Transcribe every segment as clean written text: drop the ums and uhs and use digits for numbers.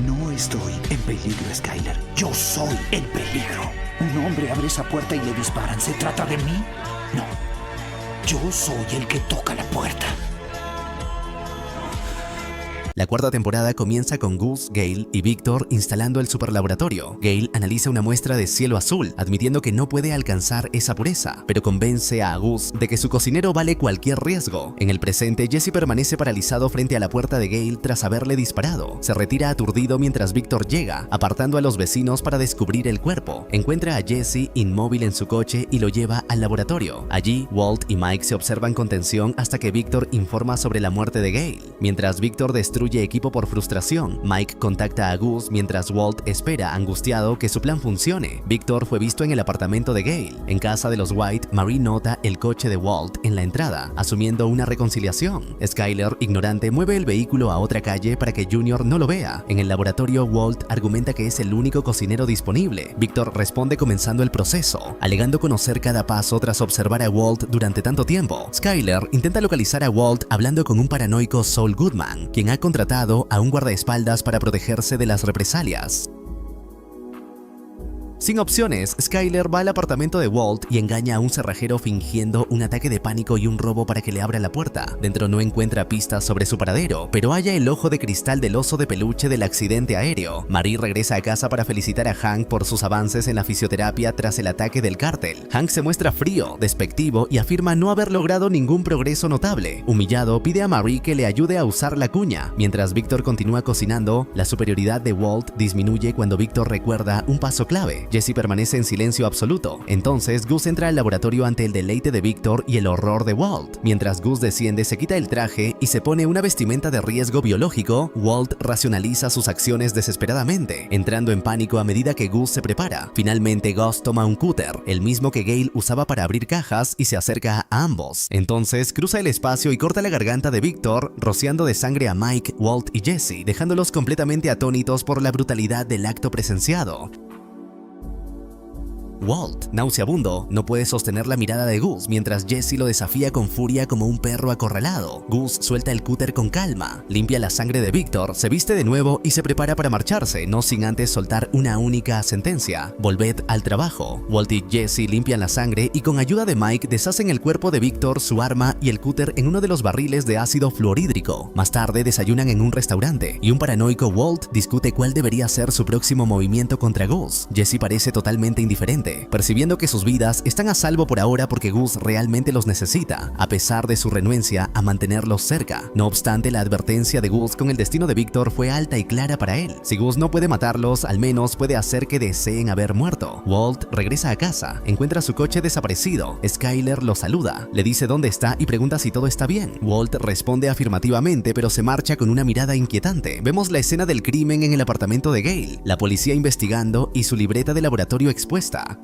No estoy en peligro, Skyler. Yo soy el peligro. Un hombre abre esa puerta y le disparan. ¿Se trata de mí? No. Yo soy el que toca la puerta. La cuarta temporada comienza con Gus, Gale y Victor instalando el superlaboratorio. Gale analiza una muestra de cielo azul, admitiendo que no puede alcanzar esa pureza, pero convence a Gus de que su cocinero vale cualquier riesgo. En el presente, Jesse permanece paralizado frente a la puerta de Gale tras haberle disparado. Se retira aturdido mientras Victor llega, apartando a los vecinos para descubrir el cuerpo. Encuentra a Jesse inmóvil en su coche y lo lleva al laboratorio. Allí, Walt y Mike se observan con tensión hasta que Victor informa sobre la muerte de Gale. Mientras Victor destruye equipo por frustración, Mike contacta a Gus mientras Walt espera angustiado que su plan funcione. Victor fue visto en el apartamento de Gale. En casa de los White, Marie nota el coche de Walt en la entrada, asumiendo una reconciliación. Skyler, ignorante, mueve el vehículo a otra calle para que Junior no lo vea. En el laboratorio, Walt argumenta que es el único cocinero disponible. Victor responde comenzando el proceso, alegando conocer cada paso tras observar a Walt durante tanto tiempo. Skyler intenta localizar a Walt hablando con un paranoico Saul Goodman, quien ha contratado a un guardaespaldas para protegerse de las represalias. Sin opciones, Skyler va al apartamento de Walt y engaña a un cerrajero fingiendo un ataque de pánico y un robo para que le abra la puerta. Dentro no encuentra pistas sobre su paradero, pero halla el ojo de cristal del oso de peluche del accidente aéreo. Marie regresa a casa para felicitar a Hank por sus avances en la fisioterapia tras el ataque del cártel. Hank se muestra frío, despectivo y afirma no haber logrado ningún progreso notable. Humillado, pide a Marie que le ayude a usar la cuña. Mientras Victor continúa cocinando, la superioridad de Walt disminuye cuando Victor recuerda un paso clave. Jesse permanece en silencio absoluto. Entonces Gus entra al laboratorio ante el deleite de Victor y el horror de Walt. Mientras Gus desciende, se quita el traje y se pone una vestimenta de riesgo biológico, Walt racionaliza sus acciones desesperadamente, entrando en pánico a medida que Gus se prepara. Finalmente Gus toma un cúter, el mismo que Gale usaba para abrir cajas, y se acerca a ambos. Entonces cruza el espacio y corta la garganta de Victor, rociando de sangre a Mike, Walt y Jesse, dejándolos completamente atónitos por la brutalidad del acto presenciado. Walt, nauseabundo, no puede sostener la mirada de Gus mientras Jesse lo desafía con furia como un perro acorralado. Gus suelta el cúter con calma, limpia la sangre de Victor, se viste de nuevo y se prepara para marcharse, no sin antes soltar una única sentencia: volved al trabajo. Walt y Jesse limpian la sangre y con ayuda de Mike deshacen el cuerpo de Victor, su arma y el cúter en uno de los barriles de ácido fluorhídrico. Más tarde desayunan en un restaurante y un paranoico Walt discute cuál debería ser su próximo movimiento contra Gus. Jesse parece totalmente indiferente, percibiendo que sus vidas están a salvo por ahora porque Gus realmente los necesita, a pesar de su renuencia a mantenerlos cerca. No obstante, la advertencia de Gus con el destino de Victor fue alta y clara para él. Si Gus no puede matarlos, al menos puede hacer que deseen haber muerto. Walt regresa a casa, encuentra su coche desaparecido. Skyler lo saluda, le dice dónde está y pregunta si todo está bien. Walt responde afirmativamente, pero se marcha con una mirada inquietante. Vemos la escena del crimen en el apartamento de Gale, la policía investigando y su libreta de laboratorio expuesta.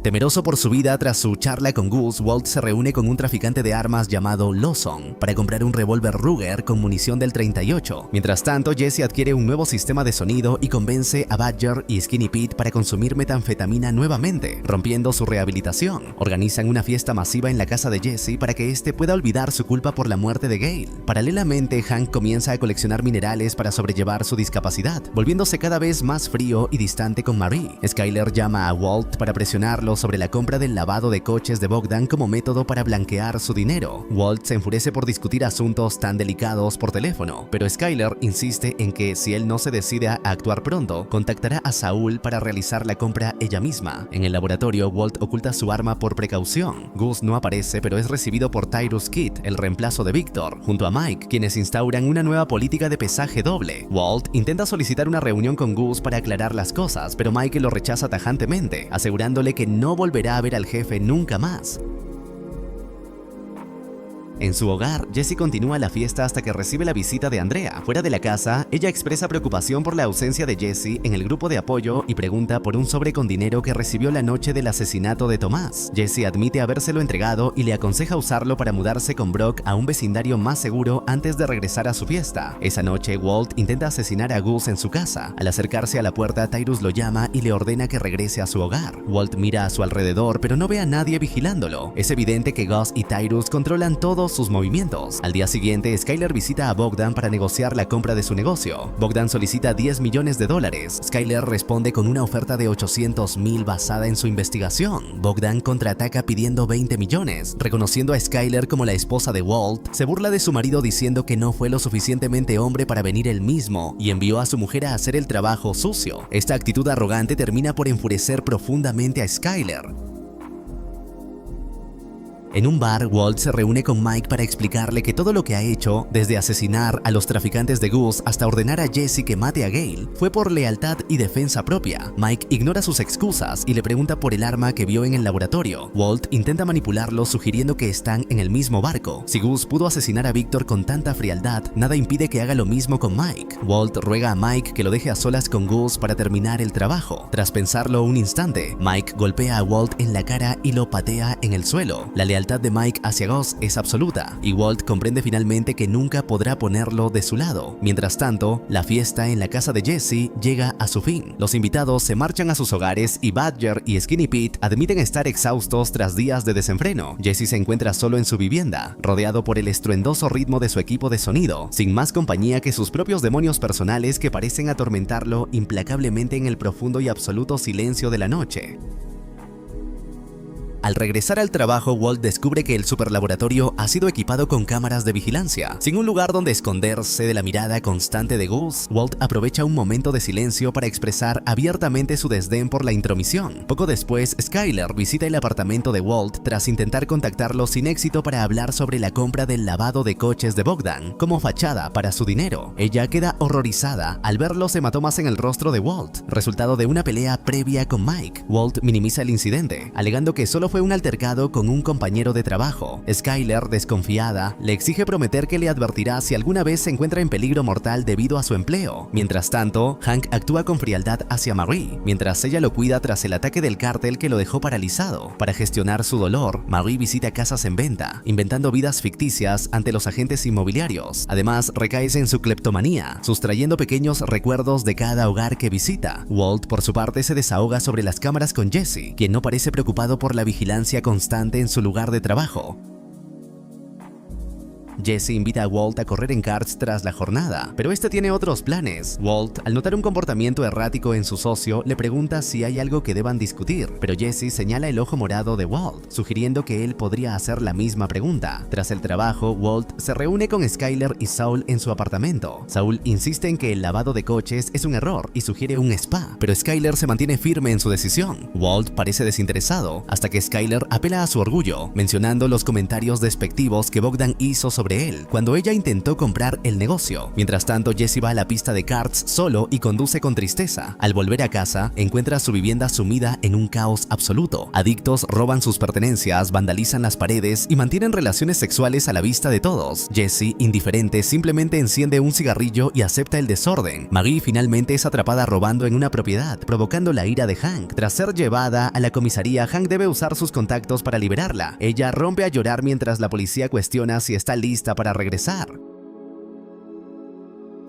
Temeroso por su vida tras su charla con Gus, Walt se reúne con un traficante de armas llamado Lawson para comprar un revólver Ruger con munición del 38. Mientras tanto, Jesse adquiere un nuevo sistema de sonido y convence a Badger y Skinny Pete para consumir metanfetamina nuevamente, rompiendo su rehabilitación. Organizan una fiesta masiva en la casa de Jesse para que éste pueda olvidar su culpa por la muerte de Gale. Paralelamente, Hank comienza a coleccionar minerales para sobrellevar su discapacidad, volviéndose cada vez más frío y distante con Marie. Skyler llama a Walt para presionarlo sobre la compra del lavado de coches de Bogdan como método para blanquear su dinero. Walt se enfurece por discutir asuntos tan delicados por teléfono, pero Skyler insiste en que si él no se decide a actuar pronto, contactará a Saul para realizar la compra ella misma. En el laboratorio, Walt oculta su arma por precaución. Gus no aparece, pero es recibido por Tyrus Kidd, el reemplazo de Victor, junto a Mike, quienes instauran una nueva política de pesaje doble. Walt intenta solicitar una reunión con Gus para aclarar las cosas, pero Mike lo rechaza tajantemente, asegurándole que no volverá a ver al jefe nunca más. En su hogar, Jesse continúa la fiesta hasta que recibe la visita de Andrea. Fuera de la casa, ella expresa preocupación por la ausencia de Jesse en el grupo de apoyo y pregunta por un sobre con dinero que recibió la noche del asesinato de Tomás. Jesse admite habérselo entregado y le aconseja usarlo para mudarse con Brock a un vecindario más seguro antes de regresar a su fiesta. Esa noche, Walt intenta asesinar a Gus en su casa. Al acercarse a la puerta, Tyrus lo llama y le ordena que regrese a su hogar. Walt mira a su alrededor, pero no ve a nadie vigilándolo. Es evidente que Gus y Tyrus controlan todo todos sus movimientos. Al día siguiente, Skyler visita a Bogdan para negociar la compra de su negocio. Bogdan solicita $10 millones. Skyler responde con una oferta de $800,000 basada en su investigación. Bogdan contraataca pidiendo $20 millones. Reconociendo a Skyler como la esposa de Walt, se burla de su marido diciendo que no fue lo suficientemente hombre para venir él mismo y envió a su mujer a hacer el trabajo sucio. Esta actitud arrogante termina por enfurecer profundamente a Skyler. En un bar, Walt se reúne con Mike para explicarle que todo lo que ha hecho, desde asesinar a los traficantes de Gus hasta ordenar a Jesse que mate a Gale, fue por lealtad y defensa propia. Mike ignora sus excusas y le pregunta por el arma que vio en el laboratorio. Walt intenta manipularlo sugiriendo que están en el mismo barco. Si Gus pudo asesinar a Victor con tanta frialdad, nada impide que haga lo mismo con Mike. Walt ruega a Mike que lo deje a solas con Gus para terminar el trabajo. Tras pensarlo un instante, Mike golpea a Walt en la cara y lo patea en el suelo. La lealtad de Mike hacia Gus es absoluta y Walt comprende finalmente que nunca podrá ponerlo de su lado. Mientras tanto, la fiesta en la casa de Jesse llega a su fin. Los invitados se marchan a sus hogares y Badger y Skinny Pete admiten estar exhaustos tras días de desenfreno. Jesse se encuentra solo en su vivienda, rodeado por el estruendoso ritmo de su equipo de sonido, sin más compañía que sus propios demonios personales que parecen atormentarlo implacablemente en el profundo y absoluto silencio de la noche. Al regresar al trabajo, Walt descubre que el superlaboratorio ha sido equipado con cámaras de vigilancia. Sin un lugar donde esconderse de la mirada constante de Gus, Walt aprovecha un momento de silencio para expresar abiertamente su desdén por la intromisión. Poco después, Skyler visita el apartamento de Walt tras intentar contactarlo sin éxito para hablar sobre la compra del lavado de coches de Bogdan como fachada para su dinero. Ella queda horrorizada al ver los hematomas en el rostro de Walt, resultado de una pelea previa con Mike. Walt minimiza el incidente, alegando que solo fue un altercado con un compañero de trabajo. Skyler, desconfiada, le exige prometer que le advertirá si alguna vez se encuentra en peligro mortal debido a su empleo. Mientras tanto, Hank actúa con frialdad hacia Marie, mientras ella lo cuida tras el ataque del cártel que lo dejó paralizado. Para gestionar su dolor, Marie visita casas en venta, inventando vidas ficticias ante los agentes inmobiliarios. Además, recae en su cleptomanía, sustrayendo pequeños recuerdos de cada hogar que visita. Walt, por su parte, se desahoga sobre las cámaras con Jesse, quien no parece preocupado por la vigilancia constante en su lugar de trabajo. Jesse invita a Walt a correr en karts tras la jornada, pero este tiene otros planes. Walt, al notar un comportamiento errático en su socio, le pregunta si hay algo que deban discutir, pero Jesse señala el ojo morado de Walt, sugiriendo que él podría hacer la misma pregunta. Tras el trabajo, Walt se reúne con Skyler y Saul en su apartamento. Saul insiste en que el lavado de coches es un error y sugiere un spa, pero Skyler se mantiene firme en su decisión. Walt parece desinteresado, hasta que Skyler apela a su orgullo, mencionando los comentarios despectivos que Bogdan hizo sobre él cuando ella intentó comprar el negocio. Mientras tanto, Jesse va a la pista de karts solo y conduce con tristeza. Al volver a casa, encuentra su vivienda sumida en un caos absoluto. Adictos roban sus pertenencias, vandalizan las paredes y mantienen relaciones sexuales a la vista de todos. Jesse, indiferente, simplemente enciende un cigarrillo y acepta el desorden. Marie finalmente es atrapada robando en una propiedad, provocando la ira de Hank. Tras ser llevada a la comisaría, Hank debe usar sus contactos para liberarla. Ella rompe a llorar mientras la policía cuestiona si está lista para regresar.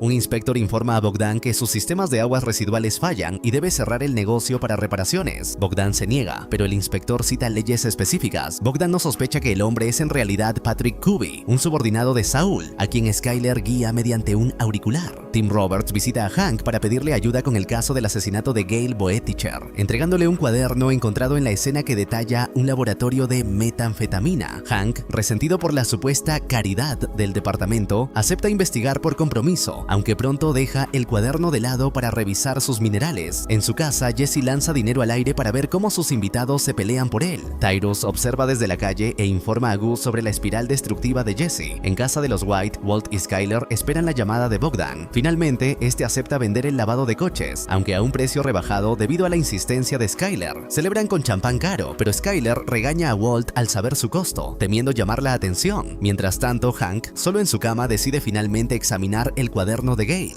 Un inspector informa a Bogdan que sus sistemas de aguas residuales fallan y debe cerrar el negocio para reparaciones. Bogdan se niega, pero el inspector cita leyes específicas. Bogdan no sospecha que el hombre es en realidad Patrick Kuby, un subordinado de Saul, a quien Skyler guía mediante un auricular. Tim Roberts visita a Hank para pedirle ayuda con el caso del asesinato de Gale Boetticher, entregándole un cuaderno encontrado en la escena que detalla un laboratorio de metanfetamina. Hank, resentido por la supuesta caridad del departamento, acepta investigar por compromiso, aunque pronto deja el cuaderno de lado para revisar sus minerales. En su casa, Jesse lanza dinero al aire para ver cómo sus invitados se pelean por él. Tyrus observa desde la calle e informa a Gus sobre la espiral destructiva de Jesse. En casa de los White, Walt y Skyler esperan la llamada de Bogdan. Finalmente, este acepta vender el lavado de coches, aunque a un precio rebajado debido a la insistencia de Skyler. Celebran con champán caro, pero Skyler regaña a Walt al saber su costo, temiendo llamar la atención. Mientras tanto, Hank, solo en su cama, decide finalmente examinar el cuaderno de Gale.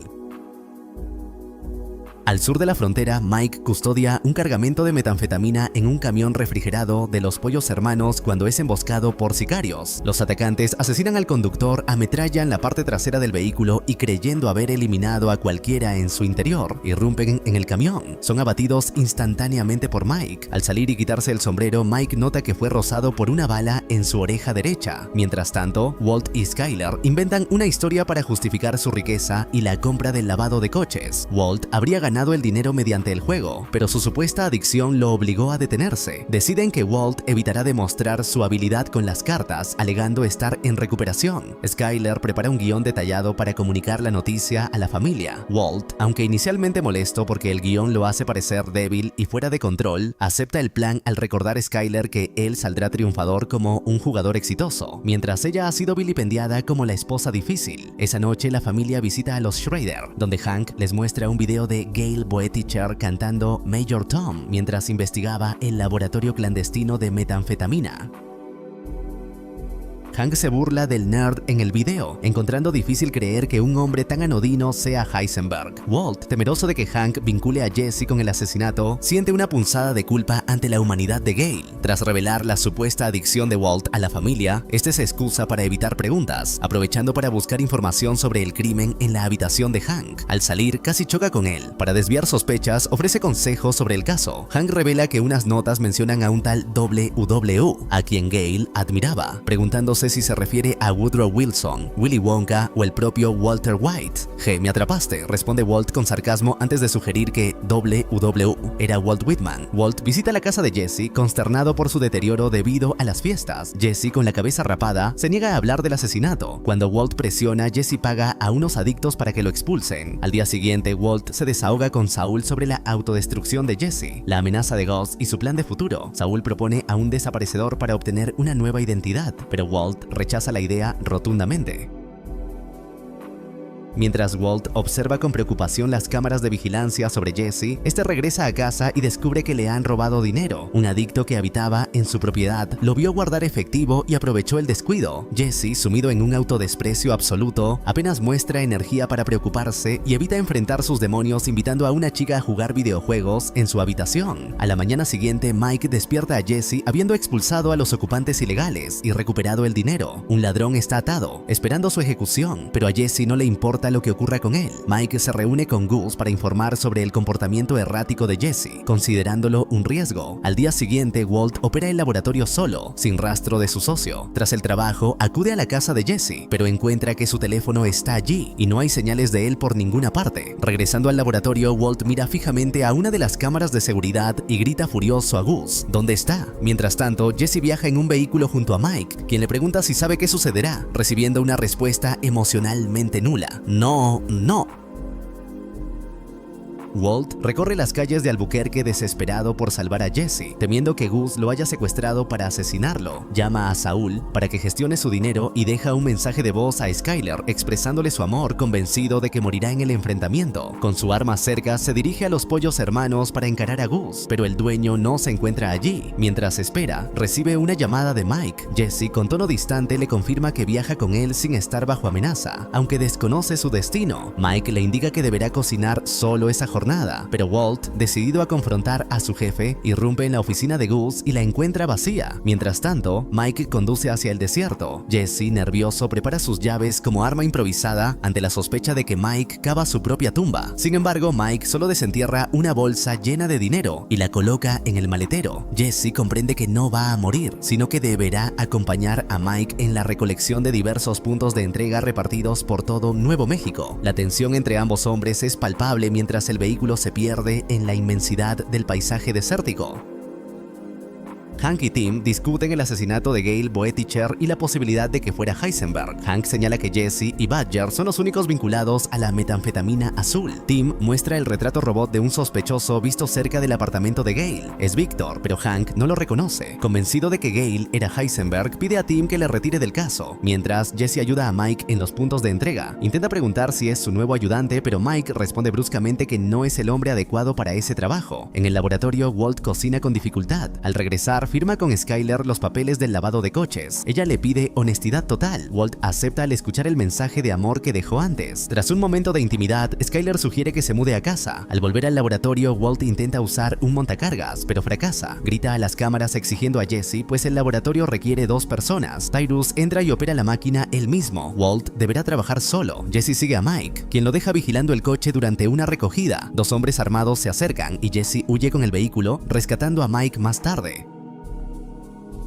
Al sur de la frontera, Mike custodia un cargamento de metanfetamina en un camión refrigerado de los Pollos Hermanos cuando es emboscado por sicarios. Los atacantes asesinan al conductor, ametrallan la parte trasera del vehículo y, creyendo haber eliminado a cualquiera en su interior, irrumpen en el camión. Son abatidos instantáneamente por Mike. Al salir y quitarse el sombrero, Mike nota que fue rozado por una bala en su oreja derecha. Mientras tanto, Walt y Skyler inventan una historia para justificar su riqueza y la compra del lavado de coches. Walt habría ganado el dinero mediante el juego, pero su supuesta adicción lo obligó a detenerse. Deciden que Walt evitará demostrar su habilidad con las cartas, alegando estar en recuperación. Skyler prepara un guión detallado para comunicar la noticia a la familia. Walt, aunque inicialmente molesto porque el guión lo hace parecer débil y fuera de control, acepta el plan al recordar a Skyler que él saldrá triunfador como un jugador exitoso, mientras ella ha sido vilipendiada como la esposa difícil. Esa noche la familia visita a los Schrader, donde Hank les muestra un video de Gail Boetticher cantando Major Tom mientras investigaba el laboratorio clandestino de metanfetamina. Hank se burla del nerd en el video, encontrando difícil creer que un hombre tan anodino sea Heisenberg. Walt, temeroso de que Hank vincule a Jesse con el asesinato, siente una punzada de culpa ante la humanidad de Gail. Tras revelar la supuesta adicción de Walt a la familia, este se excusa para evitar preguntas, aprovechando para buscar información sobre el crimen en la habitación de Hank. Al salir, casi choca con él. Para desviar sospechas, ofrece consejos sobre el caso. Hank revela que unas notas mencionan a un tal W.W., a quien Gail admiraba, preguntándose si se refiere a Woodrow Wilson, Willy Wonka o el propio Walter White. Me atrapaste, responde Walt con sarcasmo antes de sugerir que W.W. era Walt Whitman. Walt visita la casa de Jesse, consternado por su deterioro debido a las fiestas. Jesse, con la cabeza rapada, se niega a hablar del asesinato. Cuando Walt presiona, Jesse paga a unos adictos para que lo expulsen. Al día siguiente, Walt se desahoga con Saul sobre la autodestrucción de Jesse, la amenaza de Gus y su plan de futuro. Saul propone a un desaparecedor para obtener una nueva identidad, pero Walt rechaza la idea rotundamente. Mientras Walt observa con preocupación las cámaras de vigilancia sobre Jesse, este regresa a casa y descubre que le han robado dinero. Un adicto que habitaba en su propiedad lo vio guardar efectivo y aprovechó el descuido. Jesse, sumido en un autodesprecio absoluto, apenas muestra energía para preocuparse y evita enfrentar sus demonios invitando a una chica a jugar videojuegos en su habitación. A la mañana siguiente, Mike despierta a Jesse habiendo expulsado a los ocupantes ilegales y recuperado el dinero. Un ladrón está atado, esperando su ejecución, pero a Jesse no le importa lo que ocurra con él. Mike se reúne con Gus para informar sobre el comportamiento errático de Jesse, considerándolo un riesgo. Al día siguiente, Walt opera el laboratorio solo, sin rastro de su socio. Tras el trabajo, acude a la casa de Jesse, pero encuentra que su teléfono está allí y no hay señales de él por ninguna parte. Regresando al laboratorio, Walt mira fijamente a una de las cámaras de seguridad y grita furioso a Gus, ¿dónde está? Mientras tanto, Jesse viaja en un vehículo junto a Mike, quien le pregunta si sabe qué sucederá, recibiendo una respuesta emocionalmente nula. No. Walt recorre las calles de Albuquerque desesperado por salvar a Jesse, temiendo que Gus lo haya secuestrado para asesinarlo. Llama a Saul para que gestione su dinero y deja un mensaje de voz a Skyler expresándole su amor, convencido de que morirá en el enfrentamiento. Con su arma cerca, se dirige a los Pollos Hermanos para encarar a Gus, pero el dueño no se encuentra allí. Mientras espera, recibe una llamada de Mike. Jesse, con tono distante, le confirma que viaja con él sin estar bajo amenaza, aunque desconoce su destino. Mike le indica que deberá cocinar solo esa jornada, pero Walt, decidido a confrontar a su jefe, irrumpe en la oficina de Gus y la encuentra vacía. Mientras tanto, Mike conduce hacia el desierto. Jesse, nervioso, prepara sus llaves como arma improvisada ante la sospecha de que Mike cava su propia tumba. Sin embargo, Mike solo desentierra una bolsa llena de dinero y la coloca en el maletero. Jesse comprende que no va a morir, sino que deberá acompañar a Mike en la recolección de diversos puntos de entrega repartidos por todo Nuevo México. La tensión entre ambos hombres es palpable mientras el vehículo se pierde en la inmensidad del paisaje desértico. Hank y Tim discuten el asesinato de Gail Boetticher y la posibilidad de que fuera Heisenberg. Hank señala que Jesse y Badger son los únicos vinculados a la metanfetamina azul. Tim muestra el retrato robot de un sospechoso visto cerca del apartamento de Gail. Es Victor, pero Hank no lo reconoce. Convencido de que Gail era Heisenberg, pide a Tim que le retire del caso, mientras Jesse ayuda a Mike en los puntos de entrega. Intenta preguntar si es su nuevo ayudante, pero Mike responde bruscamente que no es el hombre adecuado para ese trabajo. En el laboratorio, Walt cocina con dificultad. Al regresar, Skyler firma con Skyler los papeles del lavado de coches. Ella le pide honestidad total. Walt acepta al escuchar el mensaje de amor que dejó antes. Tras un momento de intimidad, Skyler sugiere que se mude a casa. Al volver al laboratorio, Walt intenta usar un montacargas, pero fracasa. Grita a las cámaras exigiendo a Jesse, pues el laboratorio requiere 2 personas. Tyrus entra y opera la máquina él mismo. Walt deberá trabajar solo. Jesse sigue a Mike, quien lo deja vigilando el coche durante una recogida. 2 hombres armados se acercan y Jesse huye con el vehículo, rescatando a Mike más tarde.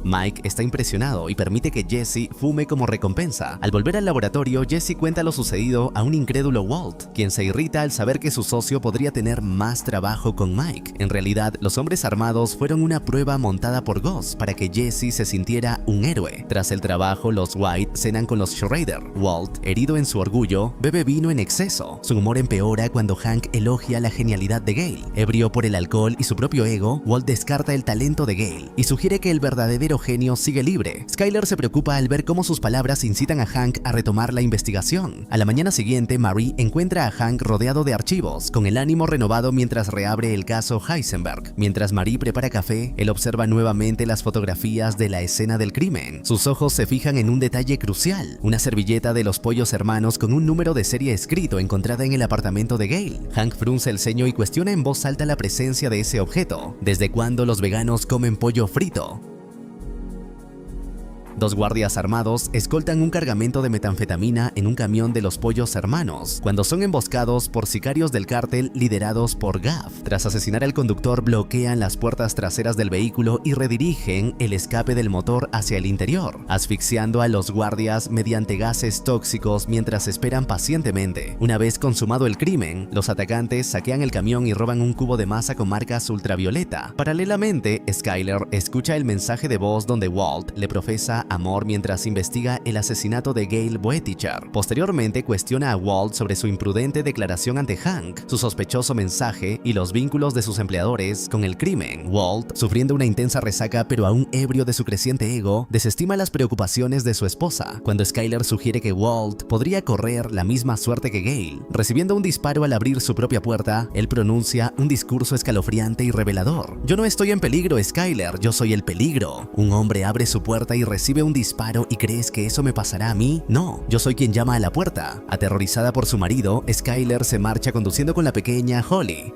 Mike está impresionado y permite que Jesse fume como recompensa. Al volver al laboratorio, Jesse cuenta lo sucedido a un incrédulo Walt, quien se irrita al saber que su socio podría tener más trabajo con Mike. En realidad, los hombres armados fueron una prueba montada por Gus para que Jesse se sintiera un héroe. Tras el trabajo, los White cenan con los Schrader. Walt, herido en su orgullo, bebe vino en exceso. Su humor empeora cuando Hank elogia la genialidad de Gale. Ebrio por el alcohol y su propio ego, Walt descarta el talento de Gale y sugiere que el verdadero genio sigue libre. Skyler se preocupa al ver cómo sus palabras incitan a Hank a retomar la investigación. A la mañana siguiente, Marie encuentra a Hank rodeado de archivos, con el ánimo renovado mientras reabre el caso Heisenberg. Mientras Marie prepara café, él observa nuevamente las fotografías de la escena del crimen. Sus ojos se fijan en un detalle crucial: una servilleta de los pollos hermanos con un número de serie escrito encontrada en el apartamento de Gale. Hank frunce el ceño y cuestiona en voz alta la presencia de ese objeto. ¿Desde cuándo los veganos comen pollo frito? 2 guardias armados escoltan un cargamento de metanfetamina en un camión de los pollos hermanos, cuando son emboscados por sicarios del cártel liderados por Gaff. Tras asesinar al conductor, bloquean las puertas traseras del vehículo y redirigen el escape del motor hacia el interior, asfixiando a los guardias mediante gases tóxicos mientras esperan pacientemente. Una vez consumado el crimen, los atacantes saquean el camión y roban un cubo de masa con marcas ultravioleta. Paralelamente, Skyler escucha el mensaje de voz donde Walt le profesa amor mientras investiga el asesinato de Gale Boetticher. Posteriormente cuestiona a Walt sobre su imprudente declaración ante Hank, su sospechoso mensaje y los vínculos de sus empleadores con el crimen. Walt, sufriendo una intensa resaca pero aún ebrio de su creciente ego, desestima las preocupaciones de su esposa, cuando Skyler sugiere que Walt podría correr la misma suerte que Gale. Recibiendo un disparo al abrir su propia puerta, él pronuncia un discurso escalofriante y revelador. «Yo no estoy en peligro, Skyler, yo soy el peligro». Un hombre abre su puerta y recibe un disparo. ¿Y crees que eso me pasará a mí? No, yo soy quien llama a la puerta. Aterrorizada por su marido, Skyler se marcha conduciendo con la pequeña Holly.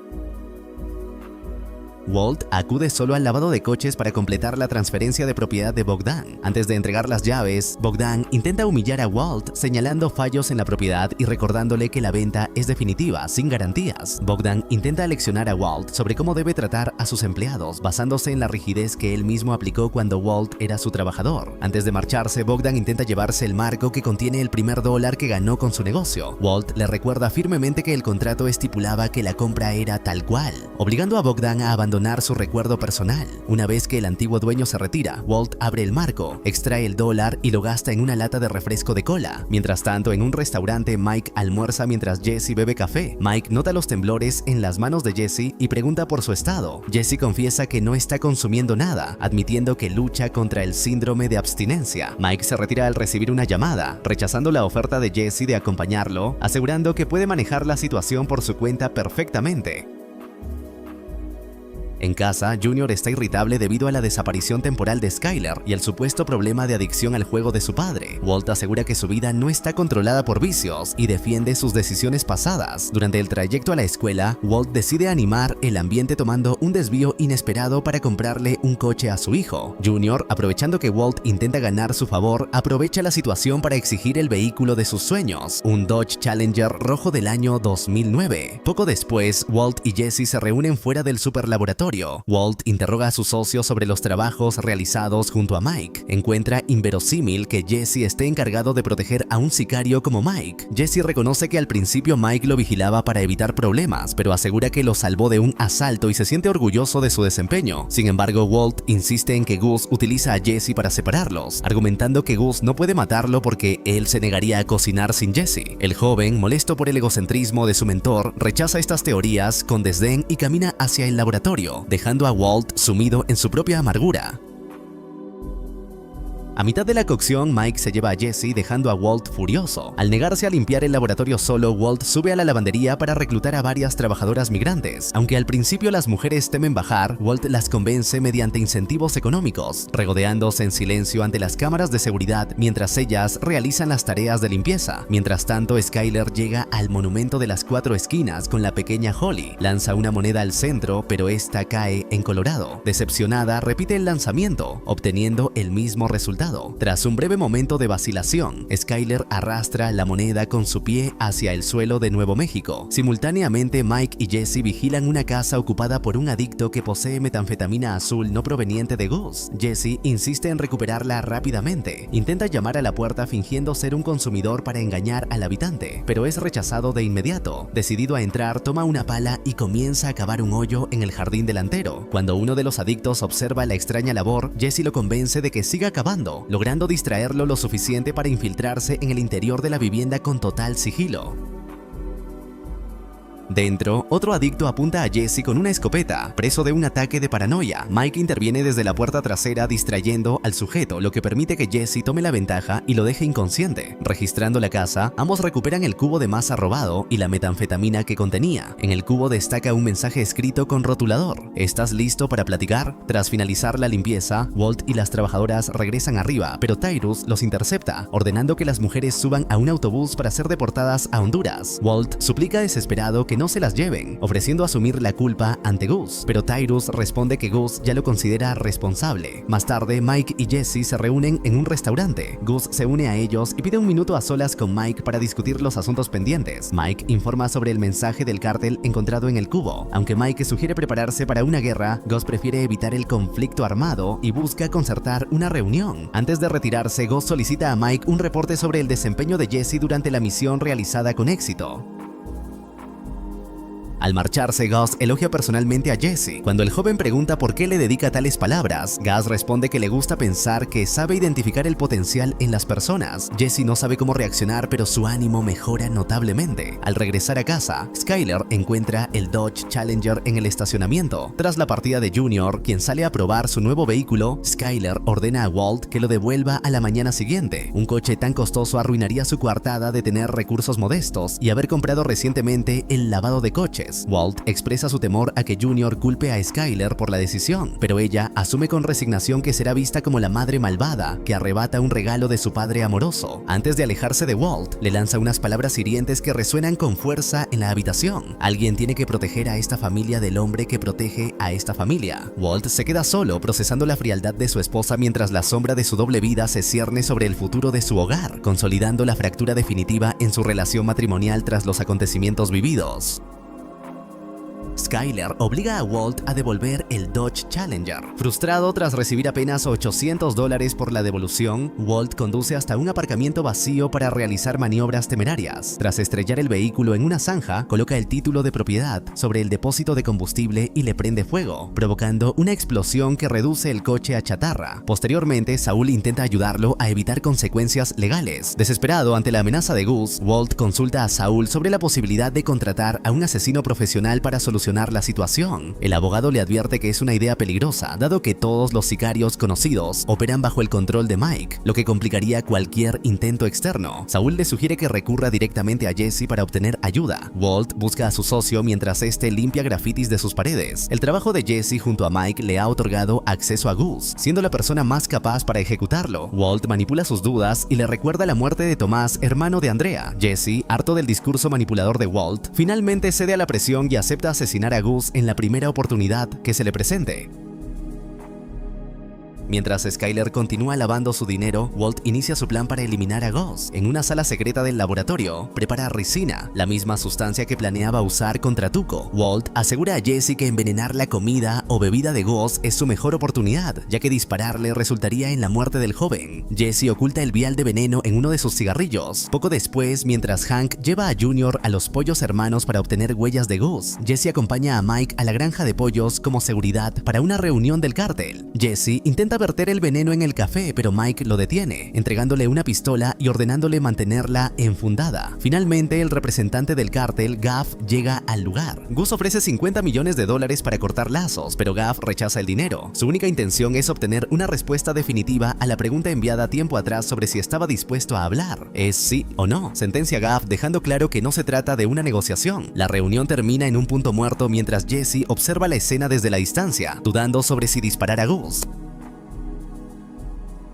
Walt acude solo al lavado de coches para completar la transferencia de propiedad de Bogdan. Antes de entregar las llaves, Bogdan intenta humillar a Walt, señalando fallos en la propiedad y recordándole que la venta es definitiva, sin garantías. Bogdan intenta leccionar a Walt sobre cómo debe tratar a sus empleados, basándose en la rigidez que él mismo aplicó cuando Walt era su trabajador. Antes de marcharse, Bogdan intenta llevarse el marco que contiene el primer dólar que ganó con su negocio. Walt le recuerda firmemente que el contrato estipulaba que la compra era tal cual, obligando a Bogdan a abandonar su recuerdo personal. Una vez que el antiguo dueño se retira, Walt abre el marco, extrae el dólar y lo gasta en una lata de refresco de cola. Mientras tanto, en un restaurante, Mike almuerza mientras Jesse bebe café. Mike nota los temblores en las manos de Jesse y pregunta por su estado. Jesse confiesa que no está consumiendo nada, admitiendo que lucha contra el síndrome de abstinencia. Mike se retira al recibir una llamada, rechazando la oferta de Jesse de acompañarlo, asegurando que puede manejar la situación por su cuenta perfectamente. En casa, Junior está irritable debido a la desaparición temporal de Skyler y el supuesto problema de adicción al juego de su padre. Walt asegura que su vida no está controlada por vicios y defiende sus decisiones pasadas. Durante el trayecto a la escuela, Walt decide animar el ambiente tomando un desvío inesperado para comprarle un coche a su hijo. Junior, aprovechando que Walt intenta ganar su favor, aprovecha la situación para exigir el vehículo de sus sueños, un Dodge Challenger rojo del año 2009. Poco después, Walt y Jesse se reúnen fuera del superlaboratorio. Walt interroga a su socio sobre los trabajos realizados junto a Mike. Encuentra inverosímil que Jesse esté encargado de proteger a un sicario como Mike. Jesse reconoce que al principio Mike lo vigilaba para evitar problemas, pero asegura que lo salvó de un asalto y se siente orgulloso de su desempeño. Sin embargo, Walt insiste en que Gus utiliza a Jesse para separarlos, argumentando que Gus no puede matarlo porque él se negaría a cocinar sin Jesse. El joven, molesto por el egocentrismo de su mentor, rechaza estas teorías con desdén y camina hacia el laboratorio, dejando a Walt sumido en su propia amargura. A mitad de la cocción, Mike se lleva a Jesse dejando a Walt furioso. Al negarse a limpiar el laboratorio solo, Walt sube a la lavandería para reclutar a varias trabajadoras migrantes. Aunque al principio las mujeres temen bajar, Walt las convence mediante incentivos económicos, regodeándose en silencio ante las cámaras de seguridad mientras ellas realizan las tareas de limpieza. Mientras tanto, Skyler llega al monumento de las 4 esquinas con la pequeña Holly. Lanza una moneda al centro, pero esta cae en Colorado. Decepcionada, repite el lanzamiento, obteniendo el mismo resultado. Tras un breve momento de vacilación, Skyler arrastra la moneda con su pie hacia el suelo de Nuevo México. Simultáneamente, Mike y Jesse vigilan una casa ocupada por un adicto que posee metanfetamina azul no proveniente de Gus. Jesse insiste en recuperarla rápidamente. Intenta llamar a la puerta fingiendo ser un consumidor para engañar al habitante, pero es rechazado de inmediato. Decidido a entrar, toma una pala y comienza a cavar un hoyo en el jardín delantero. Cuando uno de los adictos observa la extraña labor, Jesse lo convence de que siga cavando, logrando distraerlo lo suficiente para infiltrarse en el interior de la vivienda con total sigilo. Dentro, otro adicto apunta a Jesse con una escopeta. Preso de un ataque de paranoia, Mike interviene desde la puerta trasera distrayendo al sujeto, lo que permite que Jesse tome la ventaja y lo deje inconsciente. Registrando la casa, ambos recuperan el cubo de masa robado y la metanfetamina que contenía. En el cubo destaca un mensaje escrito con rotulador: ¿estás listo para platicar? Tras finalizar la limpieza, Walt y las trabajadoras regresan arriba, pero Tyrus los intercepta, ordenando que las mujeres suban a un autobús para ser deportadas a Honduras. Walt suplica desesperado que no se las lleven, ofreciendo asumir la culpa ante Gus, pero Tyrus responde que Gus ya lo considera responsable. Más tarde, Mike y Jesse se reúnen en un restaurante. Gus se une a ellos y pide un minuto a solas con Mike para discutir los asuntos pendientes. Mike informa sobre el mensaje del cártel encontrado en el cubo. Aunque Mike sugiere prepararse para una guerra, Gus prefiere evitar el conflicto armado y busca concertar una reunión. Antes de retirarse, Gus solicita a Mike un reporte sobre el desempeño de Jesse durante la misión realizada con éxito. Al marcharse, Gus elogia personalmente a Jesse. Cuando el joven pregunta por qué le dedica tales palabras, Gus responde que le gusta pensar que sabe identificar el potencial en las personas. Jesse no sabe cómo reaccionar, pero su ánimo mejora notablemente. Al regresar a casa, Skyler encuentra el Dodge Challenger en el estacionamiento. Tras la partida de Junior, quien sale a probar su nuevo vehículo, Skyler ordena a Walt que lo devuelva a la mañana siguiente. Un coche tan costoso arruinaría su coartada de tener recursos modestos y haber comprado recientemente el lavado de coches. Walt expresa su temor a que Junior culpe a Skyler por la decisión, pero ella asume con resignación que será vista como la madre malvada que arrebata un regalo de su padre amoroso. Antes de alejarse de Walt, le lanza unas palabras hirientes que resuenan con fuerza en la habitación. Alguien tiene que proteger a esta familia del hombre que protege a esta familia. Walt se queda solo procesando la frialdad de su esposa mientras la sombra de su doble vida se cierne sobre el futuro de su hogar, consolidando la fractura definitiva en su relación matrimonial tras los acontecimientos vividos. Skyler obliga a Walt a devolver el Dodge Challenger. Frustrado tras recibir apenas $800 por la devolución, Walt conduce hasta un aparcamiento vacío para realizar maniobras temerarias. Tras estrellar el vehículo en una zanja, coloca el título de propiedad sobre el depósito de combustible y le prende fuego, provocando una explosión que reduce el coche a chatarra. Posteriormente, Saul intenta ayudarlo a evitar consecuencias legales. Desesperado ante la amenaza de Gus, Walt consulta a Saul sobre la posibilidad de contratar a un asesino profesional para solucionar la situación. El abogado le advierte que es una idea peligrosa, dado que todos los sicarios conocidos operan bajo el control de Mike, lo que complicaría cualquier intento externo. Saul le sugiere que recurra directamente a Jesse para obtener ayuda. Walt busca a su socio mientras este limpia grafitis de sus paredes. El trabajo de Jesse junto a Mike le ha otorgado acceso a Gus, siendo la persona más capaz para ejecutarlo. Walt manipula sus dudas y le recuerda la muerte de Tomás, hermano de Andrea. Jesse, harto del discurso manipulador de Walt, finalmente cede a la presión y acepta asesinar a Gus en la primera oportunidad que se le presente. Mientras Skyler continúa lavando su dinero, Walt inicia su plan para eliminar a Gus. En una sala secreta del laboratorio, prepara ricina, la misma sustancia que planeaba usar contra Tuco. Walt asegura a Jesse que envenenar la comida o bebida de Gus es su mejor oportunidad, ya que dispararle resultaría en la muerte del joven. Jesse oculta el vial de veneno en uno de sus cigarrillos. Poco después, mientras Hank lleva a Junior a los pollos hermanos para obtener huellas de Gus, Jesse acompaña a Mike a la granja de pollos como seguridad para una reunión del cártel. Jesse intenta Intenta verter el veneno en el café, pero Mike lo detiene, entregándole una pistola y ordenándole mantenerla enfundada. Finalmente, el representante del cártel, Gaff, llega al lugar. Gus ofrece $50 millones para cortar lazos, pero Gaff rechaza el dinero. Su única intención es obtener una respuesta definitiva a la pregunta enviada tiempo atrás sobre si estaba dispuesto a hablar. ¿Es sí o no?, sentencia Gaff, dejando claro que no se trata de una negociación. La reunión termina en un punto muerto mientras Jesse observa la escena desde la distancia, dudando sobre si disparar a Gus.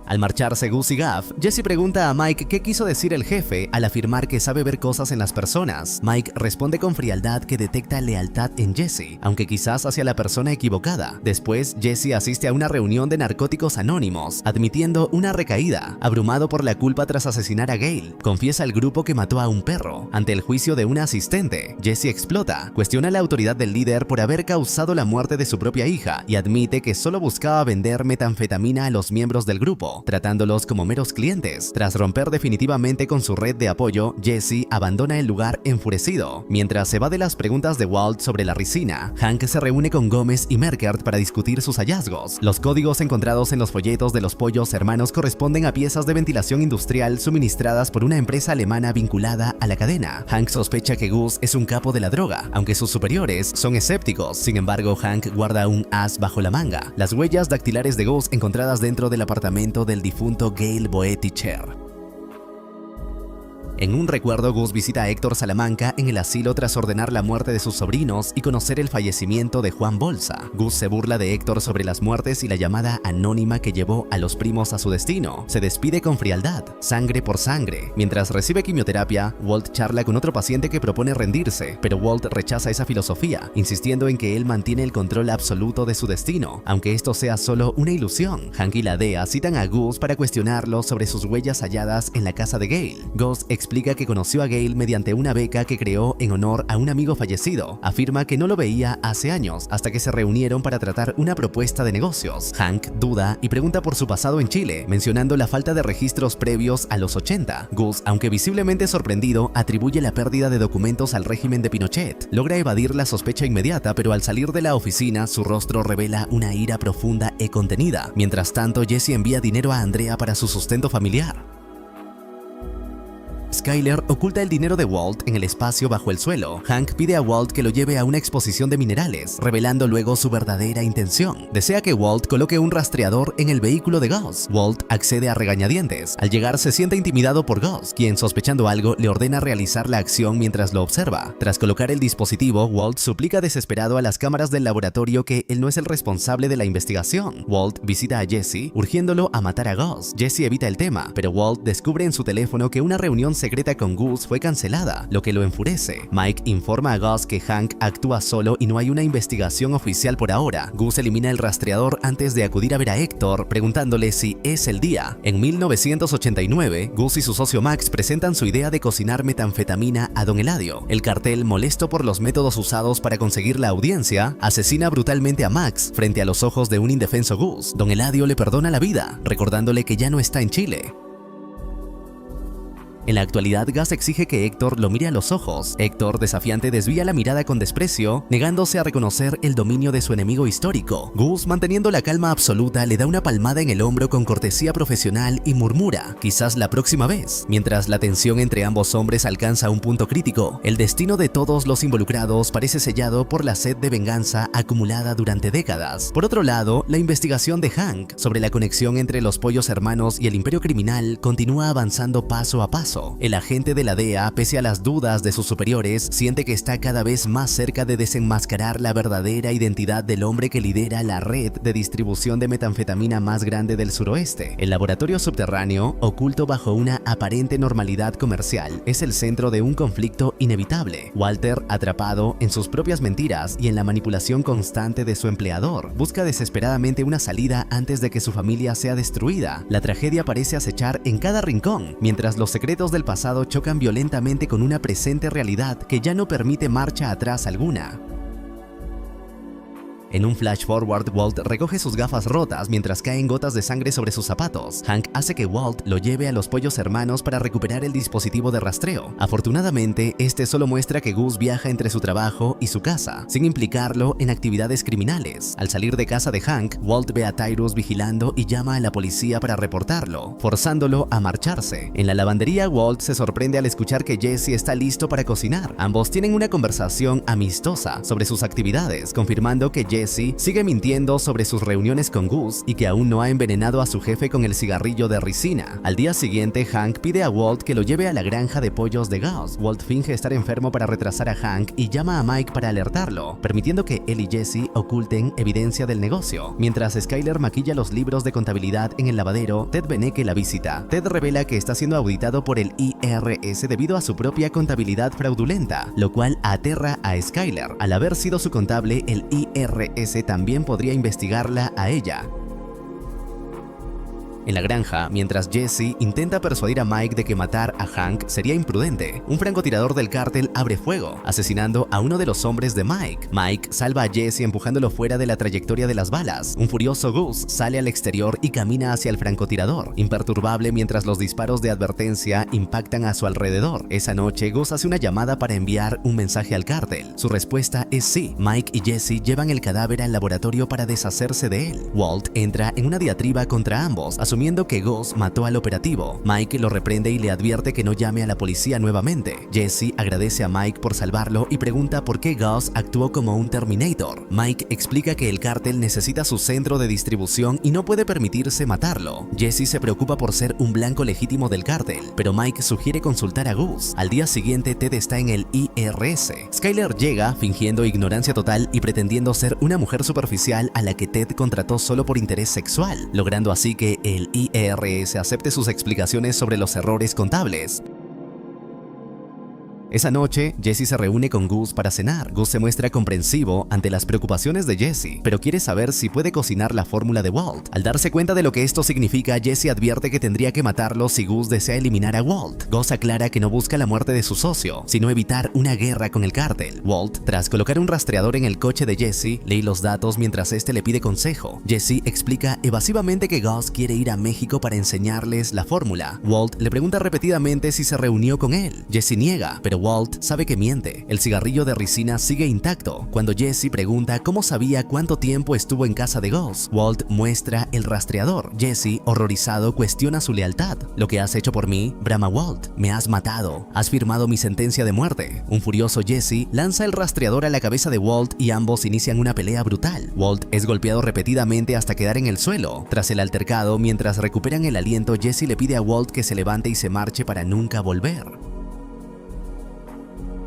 Al marcharse Gus y Gaff, Jesse pregunta a Mike qué quiso decir el jefe al afirmar que sabe ver cosas en las personas. Mike responde con frialdad que detecta lealtad en Jesse, aunque quizás hacia la persona equivocada. Después, Jesse asiste a una reunión de narcóticos anónimos, admitiendo una recaída. Abrumado por la culpa tras asesinar a Gale, confiesa al grupo que mató a un perro. Ante el juicio de una asistente, Jesse explota, cuestiona la autoridad del líder por haber causado la muerte de su propia hija y admite que solo buscaba vender metanfetamina a los miembros del grupo, tratándolos como meros clientes. Tras romper definitivamente con su red de apoyo, Jesse abandona el lugar enfurecido. Mientras se va de las preguntas de Walt sobre la ricina, Hank se reúne con Gómez y Merkert para discutir sus hallazgos. Los códigos encontrados en los folletos de los pollos hermanos corresponden a piezas de ventilación industrial suministradas por una empresa alemana vinculada a la cadena. Hank sospecha que Gus es un capo de la droga, aunque sus superiores son escépticos. Sin embargo, Hank guarda un as bajo la manga: las huellas dactilares de Gus encontradas dentro del apartamento del difunto Gale Boetticher. En un recuerdo, Gus visita a Héctor Salamanca en el asilo tras ordenar la muerte de sus sobrinos y conocer el fallecimiento de Juan Bolsa. Gus se burla de Héctor sobre las muertes y la llamada anónima que llevó a los primos a su destino. Se despide con frialdad, sangre por sangre. Mientras recibe quimioterapia, Walt charla con otro paciente que propone rendirse, pero Walt rechaza esa filosofía, insistiendo en que él mantiene el control absoluto de su destino, aunque esto sea solo una ilusión. Hank y la DEA citan a Gus para cuestionarlo sobre sus huellas halladas en la casa de Gale. Gus explica que conoció a Gale mediante una beca que creó en honor a un amigo fallecido. Afirma que no lo veía hace años, hasta que se reunieron para tratar una propuesta de negocios. Hank duda y pregunta por su pasado en Chile, mencionando la falta de registros previos a los 80. Gus, aunque visiblemente sorprendido, atribuye la pérdida de documentos al régimen de Pinochet. Logra evadir la sospecha inmediata, pero al salir de la oficina, su rostro revela una ira profunda y contenida. Mientras tanto, Jesse envía dinero a Andrea para su sustento familiar. Skyler oculta el dinero de Walt en el espacio bajo el suelo. Hank pide a Walt que lo lleve a una exposición de minerales, revelando luego su verdadera intención. Desea que Walt coloque un rastreador en el vehículo de Gus. Walt accede a regañadientes. Al llegar se siente intimidado por Gus, quien, sospechando algo, le ordena realizar la acción mientras lo observa. Tras colocar el dispositivo, Walt suplica desesperado a las cámaras del laboratorio que él no es el responsable de la investigación. Walt visita a Jesse, urgiéndolo a matar a Gus. Jesse evita el tema, pero Walt descubre en su teléfono que una reunión secreta con Gus fue cancelada, lo que lo enfurece. Mike informa a Gus que Hank actúa solo y no hay una investigación oficial por ahora. Gus elimina el rastreador antes de acudir a ver a Héctor, preguntándole si es el día. En 1989, Gus y su socio Max presentan su idea de cocinar metanfetamina a Don Eladio. El cartel, molesto por los métodos usados para conseguir la audiencia, asesina brutalmente a Max frente a los ojos de un indefenso Gus. Don Eladio le perdona la vida, recordándole que ya no está en Chile. En la actualidad, Gus exige que Héctor lo mire a los ojos. Héctor, desafiante, desvía la mirada con desprecio, negándose a reconocer el dominio de su enemigo histórico. Gus, manteniendo la calma absoluta, le da una palmada en el hombro con cortesía profesional y murmura: quizás la próxima vez. Mientras la tensión entre ambos hombres alcanza un punto crítico, el destino de todos los involucrados parece sellado por la sed de venganza acumulada durante décadas. Por otro lado, la investigación de Hank sobre la conexión entre los pollos hermanos y el imperio criminal continúa avanzando paso a paso. El agente de la DEA, pese a las dudas de sus superiores, siente que está cada vez más cerca de desenmascarar la verdadera identidad del hombre que lidera la red de distribución de metanfetamina más grande del suroeste. El laboratorio subterráneo, oculto bajo una aparente normalidad comercial, es el centro de un conflicto inevitable. Walter, atrapado en sus propias mentiras y en la manipulación constante de su empleador, busca desesperadamente una salida antes de que su familia sea destruida. La tragedia parece acechar en cada rincón, mientras los secretos del pasado chocan violentamente con una presente realidad que ya no permite marcha atrás alguna. En un flash forward, Walt recoge sus gafas rotas mientras caen gotas de sangre sobre sus zapatos. Hank hace que Walt lo lleve a los pollos hermanos para recuperar el dispositivo de rastreo. Afortunadamente, este solo muestra que Gus viaja entre su trabajo y su casa, sin implicarlo en actividades criminales. Al salir de casa de Hank, Walt ve a Tyrus vigilando y llama a la policía para reportarlo, forzándolo a marcharse. En la lavandería, Walt se sorprende al escuchar que Jesse está listo para cocinar. Ambos tienen una conversación amistosa sobre sus actividades, confirmando que Jesse sigue mintiendo sobre sus reuniones con Gus y que aún no ha envenenado a su jefe con el cigarrillo de ricina. Al día siguiente, Hank pide a Walt que lo lleve a la granja de pollos de Gus. Walt finge estar enfermo para retrasar a Hank y llama a Mike para alertarlo, permitiendo que él y Jesse oculten evidencia del negocio. Mientras Skyler maquilla los libros de contabilidad en el lavadero, Ted Beneke la visita. Ted revela que está siendo auditado por el IRS debido a su propia contabilidad fraudulenta, lo cual aterra a Skyler. Al haber sido su contable, el IRS también podría investigarla a ella. En la granja, mientras Jesse intenta persuadir a Mike de que matar a Hank sería imprudente, un francotirador del cártel abre fuego, asesinando a uno de los hombres de Mike. Mike salva a Jesse empujándolo fuera de la trayectoria de las balas. Un furioso Gus sale al exterior y camina hacia el francotirador, imperturbable mientras los disparos de advertencia impactan a su alrededor. Esa noche, Gus hace una llamada para enviar un mensaje al cártel. Su respuesta es sí. Mike y Jesse llevan el cadáver al laboratorio para deshacerse de él. Walt entra en una diatriba contra ambos, asumiendo que Gus mató al operativo. Mike lo reprende y le advierte que no llame a la policía nuevamente. Jesse agradece a Mike por salvarlo y pregunta por qué Gus actuó como un Terminator. Mike explica que el cártel necesita su centro de distribución y no puede permitirse matarlo. Jesse se preocupa por ser un blanco legítimo del cártel, pero Mike sugiere consultar a Gus. Al día siguiente, Ted está en el IRS. Skyler llega fingiendo ignorancia total y pretendiendo ser una mujer superficial a la que Ted contrató solo por interés sexual, logrando así que el IRS acepte sus explicaciones sobre los errores contables. Esa noche, Jesse se reúne con Gus para cenar. Gus se muestra comprensivo ante las preocupaciones de Jesse, pero quiere saber si puede cocinar la fórmula de Walt. Al darse cuenta de lo que esto significa, Jesse advierte que tendría que matarlo si Gus desea eliminar a Walt. Gus aclara que no busca la muerte de su socio, sino evitar una guerra con el cártel. Walt, tras colocar un rastreador en el coche de Jesse, lee los datos mientras este le pide consejo. Jesse explica evasivamente que Gus quiere ir a México para enseñarles la fórmula. Walt le pregunta repetidamente si se reunió con él. Jesse niega, pero Walt sabe que miente. El cigarrillo de ricina sigue intacto. Cuando Jesse pregunta cómo sabía cuánto tiempo estuvo en casa de Gus, Walt muestra el rastreador. Jesse, horrorizado, cuestiona su lealtad. Lo que has hecho por mí, brama Walt. Me has matado. Has firmado mi sentencia de muerte. Un furioso Jesse lanza el rastreador a la cabeza de Walt y ambos inician una pelea brutal. Walt es golpeado repetidamente hasta quedar en el suelo. Tras el altercado, mientras recuperan el aliento, Jesse le pide a Walt que se levante y se marche para nunca volver.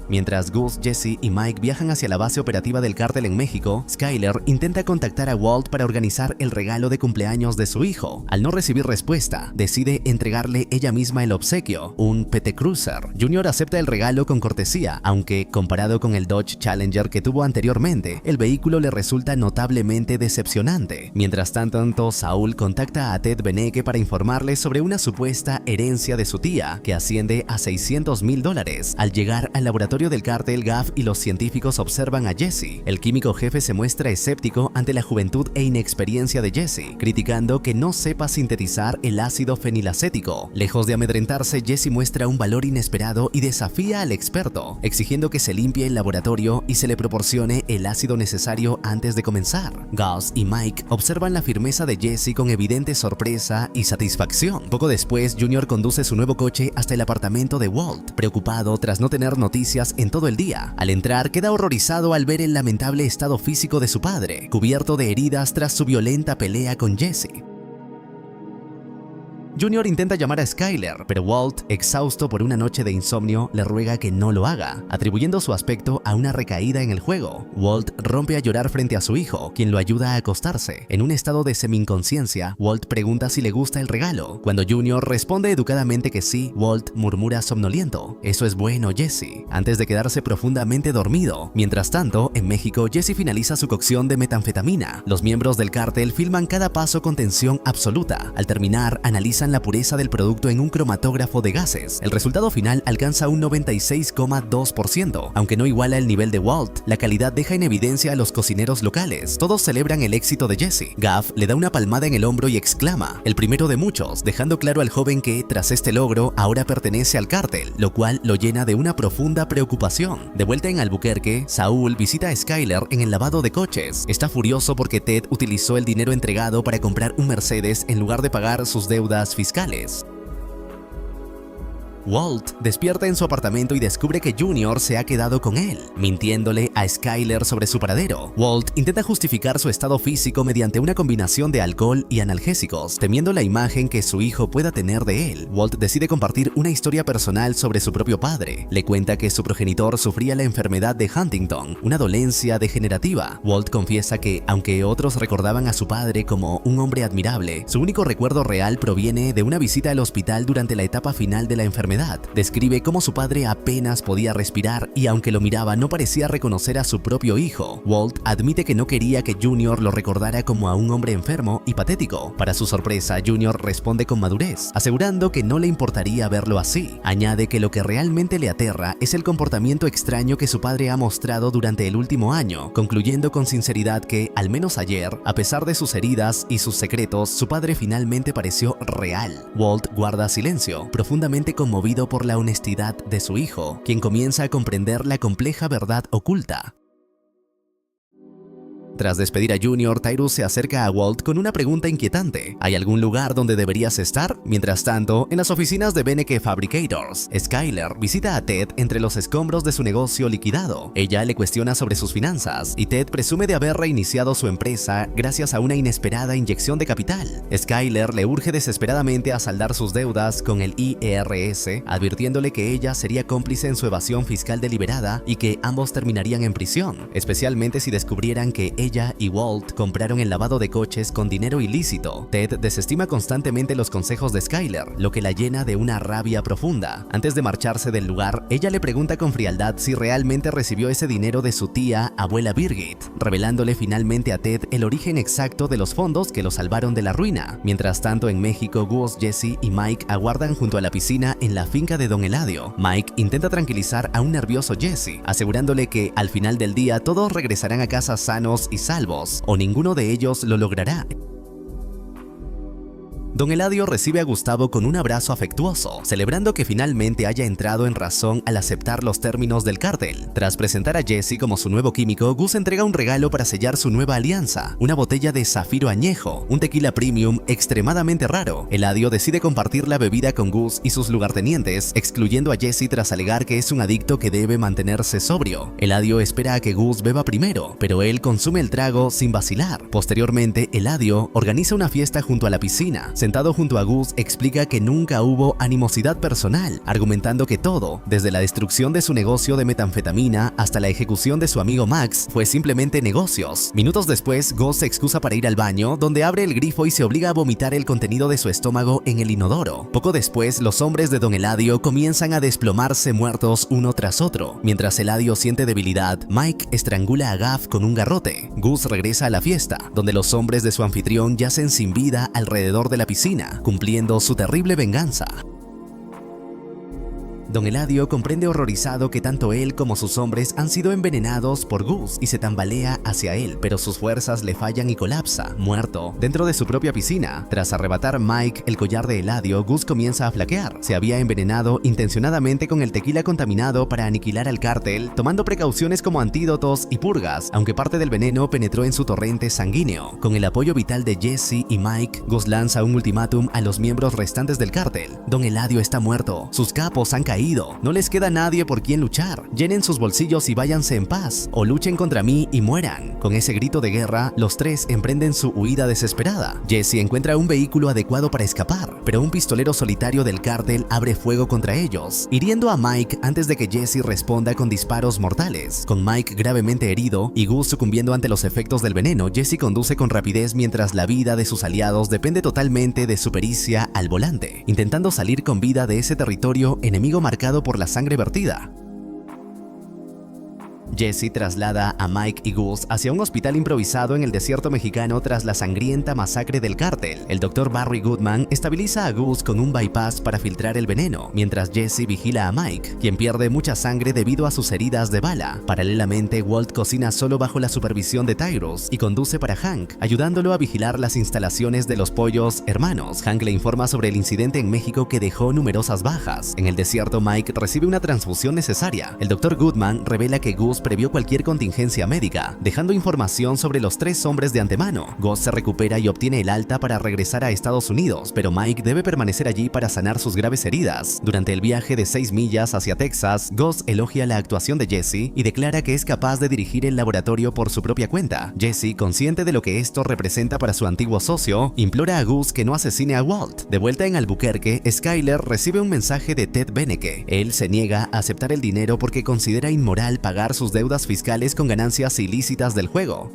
Mientras Gus, Jesse y Mike viajan hacia la base operativa del cártel en México, Skyler intenta contactar a Walt para organizar el regalo de cumpleaños de su hijo. Al no recibir respuesta, decide entregarle ella misma el obsequio, un PT Cruiser. Junior acepta el regalo con cortesía, aunque comparado con el Dodge Challenger que tuvo anteriormente, el vehículo le resulta notablemente decepcionante. Mientras tanto, Saul contacta a Ted Beneke para informarle sobre una supuesta herencia de su tía, que asciende a $600,000. Al llegar al laboratorio del cártel, Gaff y los científicos observan a Jesse. El químico jefe se muestra escéptico ante la juventud e inexperiencia de Jesse, criticando que no sepa sintetizar el ácido fenilacético. Lejos de amedrentarse, Jesse muestra un valor inesperado y desafía al experto, exigiendo que se limpie el laboratorio y se le proporcione el ácido necesario antes de comenzar. Gus y Mike observan la firmeza de Jesse con evidente sorpresa y satisfacción. Poco después, Junior conduce su nuevo coche hasta el apartamento de Walt, preocupado tras no tener noticias en todo el día. Al entrar, queda horrorizado al ver el lamentable estado físico de su padre, cubierto de heridas tras su violenta pelea con Jesse. Junior intenta llamar a Skyler, pero Walt, exhausto por una noche de insomnio, le ruega que no lo haga, atribuyendo su aspecto a una recaída en el juego. Walt rompe a llorar frente a su hijo, quien lo ayuda a acostarse. En un estado de semi-inconsciencia, Walt pregunta si le gusta el regalo. Cuando Junior responde educadamente que sí, Walt murmura somnoliento: "Eso es bueno, Jesse", antes de quedarse profundamente dormido. Mientras tanto, en México, Jesse finaliza su cocción de metanfetamina. Los miembros del cártel filman cada paso con tensión absoluta. Al terminar, analizan analizan la pureza del producto en un cromatógrafo de gases. El resultado final alcanza un 96,2%, aunque no iguala el nivel de Walt. La calidad deja en evidencia a los cocineros locales. Todos celebran el éxito de Jesse. Gaff le da una palmada en el hombro y exclama, el primero de muchos, dejando claro al joven que, tras este logro, ahora pertenece al cártel, lo cual lo llena de una profunda preocupación. De vuelta en Albuquerque, Saúl visita a Skyler en el lavado de coches. Está furioso porque Ted utilizó el dinero entregado para comprar un Mercedes en lugar de pagar sus deudas fiscales. Walt despierta en su apartamento y descubre que Junior se ha quedado con él, mintiéndole a Skyler sobre su paradero. Walt intenta justificar su estado físico mediante una combinación de alcohol y analgésicos, temiendo la imagen que su hijo pueda tener de él. Walt decide compartir una historia personal sobre su propio padre. Le cuenta que su progenitor sufría la enfermedad de Huntington, una dolencia degenerativa. Walt confiesa que, aunque otros recordaban a su padre como un hombre admirable, su único recuerdo real proviene de una visita al hospital durante la etapa final de la enfermedad. Describe cómo su padre apenas podía respirar y aunque lo miraba no parecía reconocer a su propio hijo. Walt admite que no quería que Junior lo recordara como a un hombre enfermo y patético. Para su sorpresa, Junior responde con madurez, asegurando que no le importaría verlo así. Añade que lo que realmente le aterra es el comportamiento extraño que su padre ha mostrado durante el último año, concluyendo con sinceridad que, al menos ayer, a pesar de sus heridas y sus secretos, su padre finalmente pareció real. Walt guarda silencio, profundamente conmovido por la honestidad de su hijo, quien comienza a comprender la compleja verdad oculta. Tras despedir a Junior, Tyrus se acerca a Walt con una pregunta inquietante. ¿Hay algún lugar donde deberías estar? Mientras tanto, en las oficinas de Beneke Fabricators, Skyler visita a Ted entre los escombros de su negocio liquidado. Ella le cuestiona sobre sus finanzas y Ted presume de haber reiniciado su empresa gracias a una inesperada inyección de capital. Skyler le urge desesperadamente a saldar sus deudas con el IRS, advirtiéndole que ella sería cómplice en su evasión fiscal deliberada y que ambos terminarían en prisión, especialmente si descubrieran que ella y Walt compraron el lavado de coches con dinero ilícito. Ted desestima constantemente los consejos de Skyler, lo que la llena de una rabia profunda. Antes de marcharse del lugar, ella le pregunta con frialdad si realmente recibió ese dinero de su tía, abuela Birgit, revelándole finalmente a Ted el origen exacto de los fondos que lo salvaron de la ruina. Mientras tanto, en México, Gus, Jesse y Mike aguardan junto a la piscina en la finca de Don Eladio. Mike intenta tranquilizar a un nervioso Jesse, asegurándole que al final del día todos regresarán a casa sanos y salvos, o ninguno de ellos lo logrará. Don Eladio recibe a Gustavo con un abrazo afectuoso, celebrando que finalmente haya entrado en razón al aceptar los términos del cártel. Tras presentar a Jesse como su nuevo químico, Gus entrega un regalo para sellar su nueva alianza, una botella de zafiro añejo, un tequila premium extremadamente raro. Eladio decide compartir la bebida con Gus y sus lugartenientes, excluyendo a Jesse tras alegar que es un adicto que debe mantenerse sobrio. Eladio espera a que Gus beba primero, pero él consume el trago sin vacilar. Posteriormente, Eladio organiza una fiesta junto a la piscina. Sentado junto a Gus, explica que nunca hubo animosidad personal, argumentando que todo, desde la destrucción de su negocio de metanfetamina hasta la ejecución de su amigo Max, fue simplemente negocios. Minutos después, Gus se excusa para ir al baño, donde abre el grifo y se obliga a vomitar el contenido de su estómago en el inodoro. Poco después, los hombres de Don Eladio comienzan a desplomarse muertos uno tras otro. Mientras Eladio siente debilidad, Mike estrangula a Gaff con un garrote. Gus regresa a la fiesta, donde los hombres de su anfitrión yacen sin vida alrededor de la piscina, cumpliendo su terrible venganza. Don Eladio comprende horrorizado que tanto él como sus hombres han sido envenenados por Gus y se tambalea hacia él, pero sus fuerzas le fallan y colapsa, muerto, dentro de su propia piscina. Tras arrebatar Mike el collar de Eladio, Gus comienza a flaquear. Se había envenenado intencionadamente con el tequila contaminado para aniquilar al cártel, tomando precauciones como antídotos y purgas, aunque parte del veneno penetró en su torrente sanguíneo. Con el apoyo vital de Jesse y Mike, Gus lanza un ultimátum a los miembros restantes del cártel. Don Eladio está muerto, sus capos han caído, no les queda nadie por quien luchar. Llenen sus bolsillos y váyanse en paz, o luchen contra mí y mueran. Con ese grito de guerra, los tres emprenden su huida desesperada. Jesse encuentra un vehículo adecuado para escapar, pero un pistolero solitario del cártel abre fuego contra ellos, hiriendo a Mike antes de que Jesse responda con disparos mortales. Con Mike gravemente herido y Gus sucumbiendo ante los efectos del veneno, Jesse conduce con rapidez mientras la vida de sus aliados depende totalmente de su pericia al volante, intentando salir con vida de ese territorio enemigo marcado por la sangre vertida. Jesse traslada a Mike y Gus hacia un hospital improvisado en el desierto mexicano tras la sangrienta masacre del cártel. El Dr. Barry Goodman estabiliza a Gus con un bypass para filtrar el veneno, mientras Jesse vigila a Mike, quien pierde mucha sangre debido a sus heridas de bala. Paralelamente, Walt cocina solo bajo la supervisión de Tyrus y conduce para Hank, ayudándolo a vigilar las instalaciones de los pollos hermanos. Hank le informa sobre el incidente en México que dejó numerosas bajas. En el desierto, Mike recibe una transfusión necesaria. El Dr. Goodman revela que Gus previó cualquier contingencia médica, dejando información sobre los 3 hombres de antemano. Gus se recupera y obtiene el alta para regresar a Estados Unidos, pero Mike debe permanecer allí para sanar sus graves heridas. Durante el viaje de 6 millas hacia Texas, Gus elogia la actuación de Jesse y declara que es capaz de dirigir el laboratorio por su propia cuenta. Jesse, consciente de lo que esto representa para su antiguo socio, implora a Gus que no asesine a Walt. De vuelta en Albuquerque, Skyler recibe un mensaje de Ted Beneke. Él se niega a aceptar el dinero porque considera inmoral pagar sus deudas fiscales con ganancias ilícitas del juego.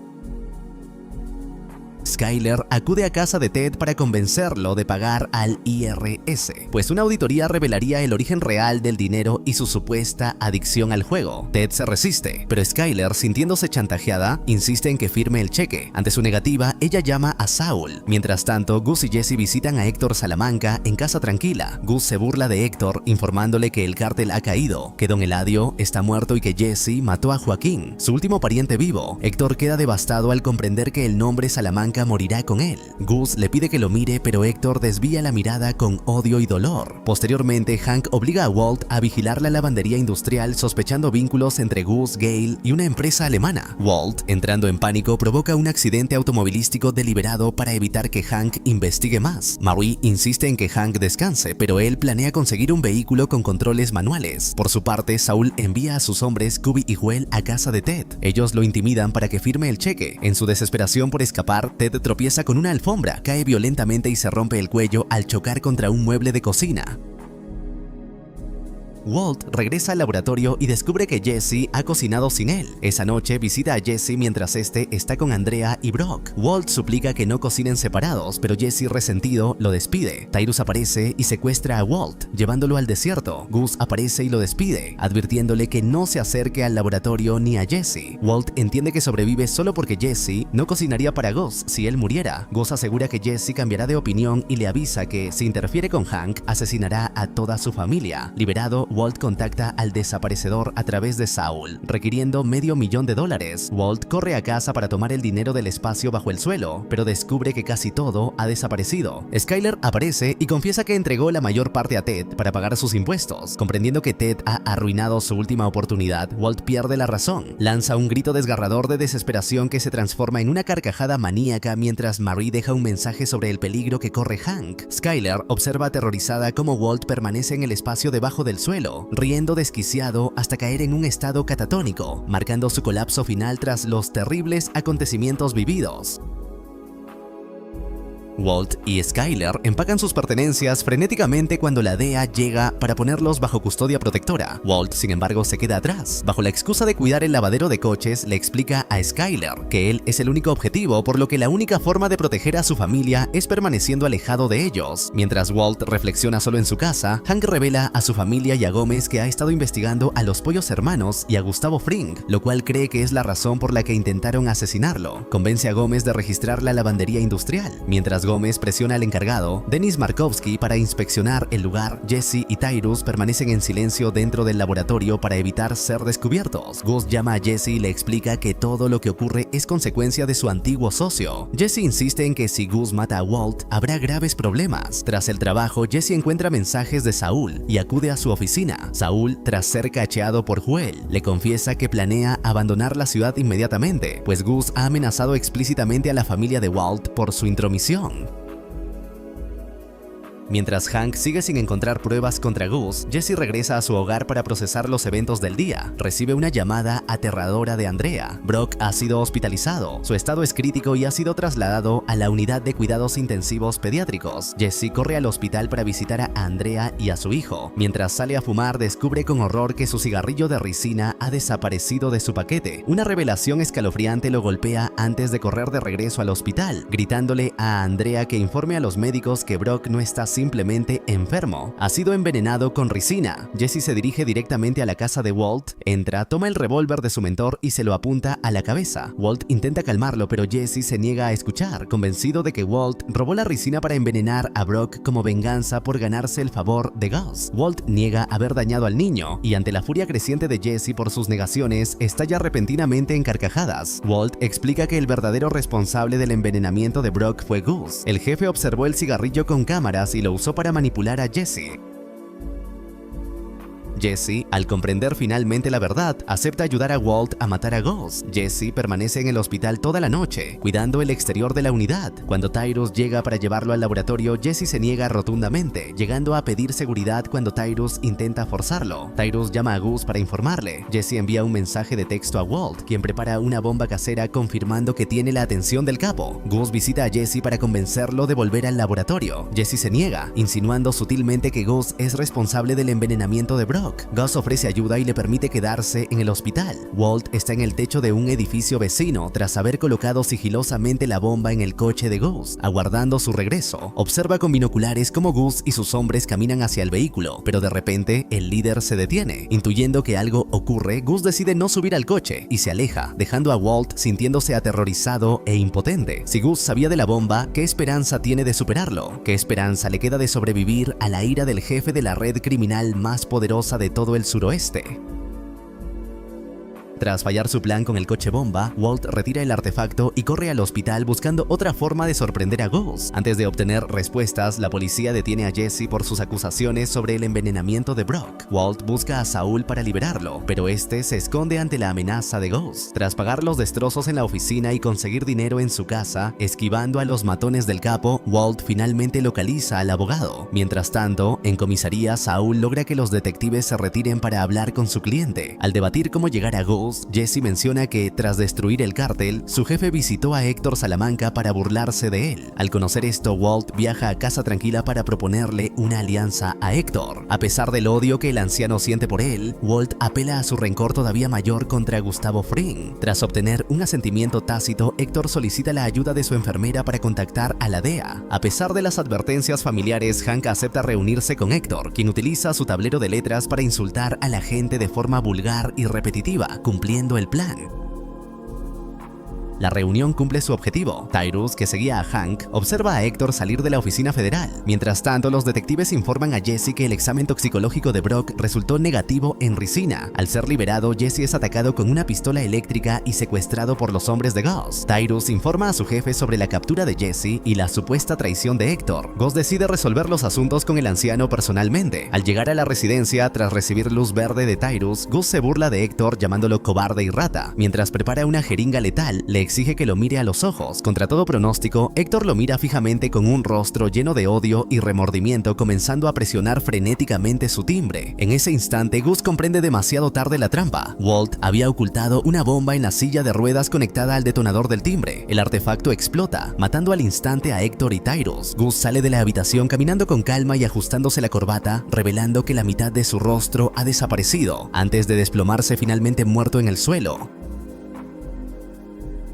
Skyler acude a casa de Ted para convencerlo de pagar al IRS, pues una auditoría revelaría el origen real del dinero y su supuesta adicción al juego. Ted se resiste, pero Skyler, sintiéndose chantajeada, insiste en que firme el cheque. Ante su negativa, ella llama a Saul. Mientras tanto, Gus y Jesse visitan a Héctor Salamanca en casa tranquila. Gus se burla de Héctor, informándole que el cártel ha caído, que Don Eladio está muerto y que Jesse mató a Joaquín, su último pariente vivo. Héctor queda devastado al comprender que el nombre Salamanca morirá con él. Gus le pide que lo mire, pero Héctor desvía la mirada con odio y dolor. Posteriormente, Hank obliga a Walt a vigilar la lavandería industrial, sospechando vínculos entre Gus, Gale y una empresa alemana. Walt, entrando en pánico, provoca un accidente automovilístico deliberado para evitar que Hank investigue más. Marie insiste en que Hank descanse, pero él planea conseguir un vehículo con controles manuales. Por su parte, Saul envía a sus hombres Kubi y Joel a casa de Ted. Ellos lo intimidan para que firme el cheque. En su desesperación por escapar, Ted tropieza con una alfombra, cae violentamente y se rompe el cuello al chocar contra un mueble de cocina. Walt regresa al laboratorio y descubre que Jesse ha cocinado sin él. Esa noche visita a Jesse mientras este está con Andrea y Brock. Walt suplica que no cocinen separados, pero Jesse, resentido, lo despide. Tyrus aparece y secuestra a Walt, llevándolo al desierto. Gus aparece y lo despide, advirtiéndole que no se acerque al laboratorio ni a Jesse. Walt entiende que sobrevive solo porque Jesse no cocinaría para Gus si él muriera. Gus asegura que Jesse cambiará de opinión y le avisa que si interfiere con Hank, asesinará a toda su familia. Liberado, Walt contacta al desaparecedor a través de Saul, requiriendo $500,000. Walt corre a casa para tomar el dinero del espacio bajo el suelo, pero descubre que casi todo ha desaparecido. Skyler aparece y confiesa que entregó la mayor parte a Ted para pagar sus impuestos. Comprendiendo que Ted ha arruinado su última oportunidad, Walt pierde la razón. Lanza un grito desgarrador de desesperación que se transforma en una carcajada maníaca mientras Marie deja un mensaje sobre el peligro que corre Hank. Skyler observa aterrorizada cómo Walt permanece en el espacio debajo del suelo, riendo desquiciado hasta caer en un estado catatónico, marcando su colapso final tras los terribles acontecimientos vividos. Walt y Skyler empacan sus pertenencias frenéticamente cuando la DEA llega para ponerlos bajo custodia protectora. Walt, sin embargo, se queda atrás. Bajo la excusa de cuidar el lavadero de coches, le explica a Skyler que él es el único objetivo, por lo que la única forma de proteger a su familia es permaneciendo alejado de ellos. Mientras Walt reflexiona solo en su casa, Hank revela a su familia y a Gómez que ha estado investigando a los pollos hermanos y a Gustavo Fring, lo cual cree que es la razón por la que intentaron asesinarlo. Convence a Gómez de registrar la lavandería industrial. Mientras Gómez presiona al encargado, Dennis Markovsky, para inspeccionar el lugar, Jesse y Tyrus permanecen en silencio dentro del laboratorio para evitar ser descubiertos. Gus llama a Jesse y le explica que todo lo que ocurre es consecuencia de su antiguo socio. Jesse insiste en que si Gus mata a Walt, habrá graves problemas. Tras el trabajo, Jesse encuentra mensajes de Saul y acude a su oficina. Saul, tras ser cacheado por Joel, le confiesa que planea abandonar la ciudad inmediatamente, pues Gus ha amenazado explícitamente a la familia de Walt por su intromisión. Mientras Hank sigue sin encontrar pruebas contra Gus, Jesse regresa a su hogar para procesar los eventos del día. Recibe una llamada aterradora de Andrea. Brock ha sido hospitalizado, su estado es crítico y ha sido trasladado a la unidad de cuidados intensivos pediátricos. Jesse corre al hospital para visitar a Andrea y a su hijo. Mientras sale a fumar, descubre con horror que su cigarrillo de ricina ha desaparecido de su paquete. Una revelación escalofriante lo golpea antes de correr de regreso al hospital, gritándole a Andrea que informe a los médicos que Brock no está simplemente enfermo. Ha sido envenenado con ricina. Jesse se dirige directamente a la casa de Walt, entra, toma el revólver de su mentor y se lo apunta a la cabeza. Walt intenta calmarlo, pero Jesse se niega a escuchar, convencido de que Walt robó la ricina para envenenar a Brock como venganza por ganarse el favor de Gus. Walt niega haber dañado al niño y ante la furia creciente de Jesse por sus negaciones, estalla repentinamente en carcajadas. Walt explica que el verdadero responsable del envenenamiento de Brock fue Gus. El jefe observó el cigarrillo con cámaras y lo usó para manipular a Jesse. Jesse, al comprender finalmente la verdad, acepta ayudar a Walt a matar a Gus. Jesse permanece en el hospital toda la noche, cuidando el exterior de la unidad. Cuando Tyrus llega para llevarlo al laboratorio, Jesse se niega rotundamente, llegando a pedir seguridad cuando Tyrus intenta forzarlo. Tyrus llama a Gus para informarle. Jesse envía un mensaje de texto a Walt, quien prepara una bomba casera confirmando que tiene la atención del capo. Gus visita a Jesse para convencerlo de volver al laboratorio. Jesse se niega, insinuando sutilmente que Gus es responsable del envenenamiento de Brock. Gus ofrece ayuda y le permite quedarse en el hospital. Walt está en el techo de un edificio vecino tras haber colocado sigilosamente la bomba en el coche de Gus, aguardando su regreso. Observa con binoculares cómo Gus y sus hombres caminan hacia el vehículo, pero de repente el líder se detiene. Intuyendo que algo ocurre, Gus decide no subir al coche y se aleja, dejando a Walt sintiéndose aterrorizado e impotente. Si Gus sabía de la bomba, ¿qué esperanza tiene de superarlo? ¿Qué esperanza le queda de sobrevivir a la ira del jefe de la red criminal más poderosa de todo el suroeste? Tras fallar su plan con el coche bomba, Walt retira el artefacto y corre al hospital buscando otra forma de sorprender a Gus. Antes de obtener respuestas, la policía detiene a Jesse por sus acusaciones sobre el envenenamiento de Brock. Walt busca a Saul para liberarlo, pero este se esconde ante la amenaza de Gus. Tras pagar los destrozos en la oficina y conseguir dinero en su casa, esquivando a los matones del capo, Walt finalmente localiza al abogado. Mientras tanto, en comisaría, Saul logra que los detectives se retiren para hablar con su cliente. Al debatir cómo llegar a Gus, Jesse menciona que, tras destruir el cártel, su jefe visitó a Héctor Salamanca para burlarse de él. Al conocer esto, Walt viaja a casa tranquila para proponerle una alianza a Héctor. A pesar del odio que el anciano siente por él, Walt apela a su rencor todavía mayor contra Gustavo Fring. Tras obtener un asentimiento tácito, Héctor solicita la ayuda de su enfermera para contactar a la DEA. A pesar de las advertencias familiares, Hank acepta reunirse con Héctor, quien utiliza su tablero de letras para insultar a la gente de forma vulgar y repetitiva, cumpliendo el plan. La reunión cumple su objetivo. Tyrus, que seguía a Hank, observa a Héctor salir de la oficina federal. Mientras tanto, los detectives informan a Jesse que el examen toxicológico de Brock resultó negativo en ricina. Al ser liberado, Jesse es atacado con una pistola eléctrica y secuestrado por los hombres de Gus. Tyrus informa a su jefe sobre la captura de Jesse y la supuesta traición de Héctor. Gus decide resolver los asuntos con el anciano personalmente. Al llegar a la residencia, tras recibir luz verde de Tyrus, Gus se burla de Héctor llamándolo cobarde y rata. Mientras prepara una jeringa letal, le exige que lo mire a los ojos. Contra todo pronóstico, Héctor lo mira fijamente con un rostro lleno de odio y remordimiento, comenzando a presionar frenéticamente su timbre. En ese instante, Gus comprende demasiado tarde la trampa. Walt había ocultado una bomba en la silla de ruedas conectada al detonador del timbre. El artefacto explota, matando al instante a Héctor y Tyrus. Gus sale de la habitación caminando con calma y ajustándose la corbata, revelando que la mitad de su rostro ha desaparecido, antes de desplomarse finalmente muerto en el suelo.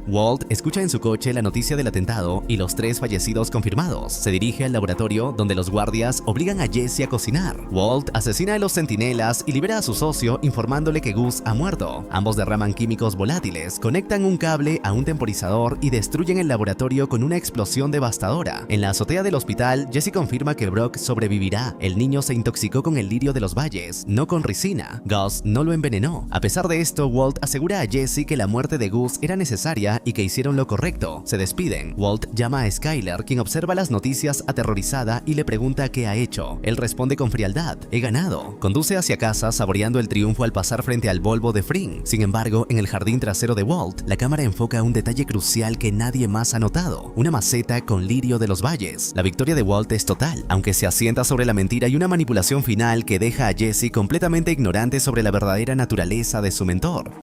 Walt escucha en su coche la noticia del atentado y los 3 fallecidos confirmados. Se dirige al laboratorio donde los guardias obligan a Jesse a cocinar. Walt asesina a los centinelas y libera a su socio informándole que Gus ha muerto. Ambos derraman químicos volátiles, conectan un cable a un temporizador y destruyen el laboratorio con una explosión devastadora. En la azotea del hospital, Jesse confirma que Brock sobrevivirá. El niño se intoxicó con el lirio de los valles, no con ricina. Gus no lo envenenó. A pesar de esto, Walt asegura a Jesse que la muerte de Gus era necesaria y que hicieron lo correcto. Se despiden. Walt llama a Skyler, quien observa las noticias aterrorizada y le pregunta qué ha hecho. Él responde con frialdad: he ganado. Conduce hacia casa saboreando el triunfo al pasar frente al Volvo de Fring. Sin embargo, en el jardín trasero de Walt, la cámara enfoca un detalle crucial que nadie más ha notado: una maceta con lirio de los valles. La victoria de Walt es total, aunque se asienta sobre la mentira y una manipulación final que deja a Jesse completamente ignorante sobre la verdadera naturaleza de su mentor.